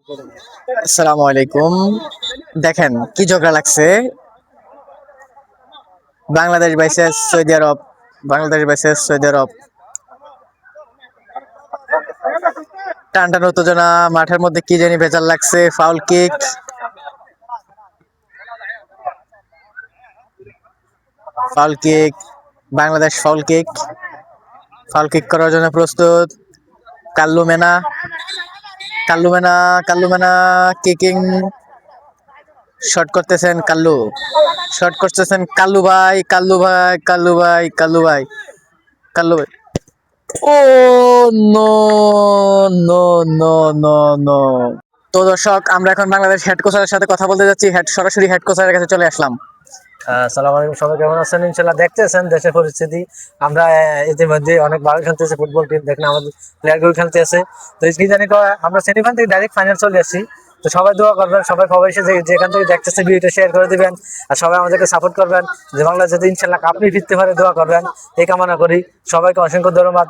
আসসালামু আলাইকুম। দেখেন কি ঝগড়া লাগছে, বাংলাদেশ ভার্সেস সৌদি আরব। বাংলাদেশ ভার্সেস সৌদি আরব, টান টান উত্তেজনা, মাঠের মধ্যে কি জানি ভেজাল লাগছে। Foul kick, foul kick, Bangladesh foul kick. Foul kick করার জন্য প্রস্তুত কাল্লু মেনা। কাল্লু মেনা, কাল্লু মেনা কিকিং শট করতেছেন কাল্লু। শট করতেছেন কাল্লু ভাই, কাল্লু ভাই, কাল্লু ভাই, কাল্লু ভাই, কাল্লু ভাই। Oh no, no, no, no, no. তো দর্শক, আমরা এখন বাংলাদেশ হেড কোচারের সাথে কথা বলতে যাচ্ছি। সরাসরি হেড কোচারের কাছে চলে আসলাম। আসসালামু আলাইকুম, সবাই কেমন আছেন? ইনশাল্লাহ দেখতেছেন দেশের পরিস্থিতি। আমরা ইতিমধ্যে অনেক ভালো খেলতেছে ফুটবল টিম, দেখেন আমাদের প্লেয়ার গুলো খেলতে আছে। তো কি জানি আমরা সেমিফাইনাল থেকে ডাইরেক্ট ফাইনাল চলে আসছি। তো সবাই দোয়া করবেন, সবাই খবর এসে যেখান থেকে দেখতেছে ভিডিওটা শেয়ার করে দিবেন, আর সবাই আমাদেরকে সাপোর্ট করবেন যে বাংলাদেশ যাতে ইনশাল্লাহ কাপনি ফিরতে পারে দোয়া করবেন, এই কামনা করি। সবাইকে অসংখ্য ধন্যবাদ।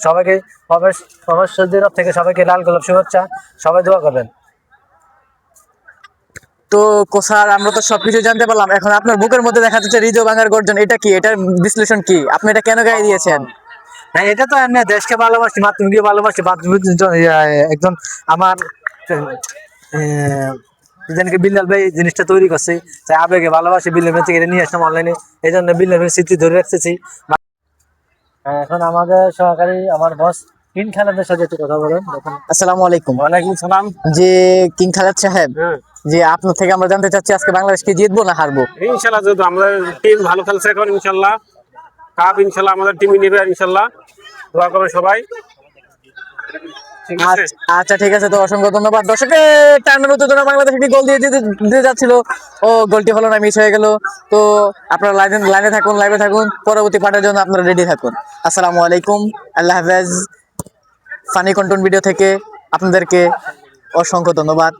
সবাইকে সৌদি আরব থেকে সবাইকে লাল গোলাপ শুভেচ্ছা। সবাই দোয়া করবেন। তো কোসার, আমরা তো সবকিছু জানতে পারলাম। এখন আপনার বুকের মধ্যে দেখা যাচ্ছে হৃদয় ভাঙার গর্জন, এটা কি? এটার বিশ্লেষণ কি? আপনি এটা কেন গায়ে দিয়েছেন? হ্যাঁ, এটা তো এমনি দেশকে ভালোবাসি, মাতৃভূমিকে ভালোবাসি। একজন আমার বিল্লাল ভাই জিনিসটা তৈরি করছে, তাই আবেগে ভালোবাসি। বিল্লাল ভাই থেকে এটা নিয়ে আসলাম অনলাইনে, এই জন্য বিল্লাল ভাই স্মৃতি ধরে রাখতেছি। এখন আমাদের সহকারী আমার বস কিং খালেদের সাথে একটু কথা বলেন। আসসালামু আলাইকুম। ওয়ালাইকুম সালাম। যে কিং খালেদ সাহেব, যে আপনার থেকে আমরা জানতে চাচ্ছি আজকে বাংলাদেশ কি জিতবো না হারবো? ইনশাল্লাহ, যেহেতু আমাদের টিম ভালো খেলছে এখন, ইনশাল্লাহ কাপ ইনশাল্লাহ আমাদের টিমই নেবে। ইনশাল্লাহ দোয়া করবে সবাই। আচ্ছা ঠিক আছে, তো অসংখ্য ধন্যবাদ। দর্শকের টার্নের উত্তেজনা, বাংলাদেশ একটি গোল দিয়ে যাচ্ছিল, ও গোলটি হলো না, মিস হয়ে গেল। তো আপনারা লাইনে থাকুন, লাইভে থাকুন, পরবর্তী পার্টের জন্য আপনারা রেডি থাকুন। আসসালামু আলাইকুম, আল্লাহ হাফেজ। ফানি কন্টেন্ট ভিডিও থেকে আপনাদেরকে অসংখ্য ধন্যবাদ।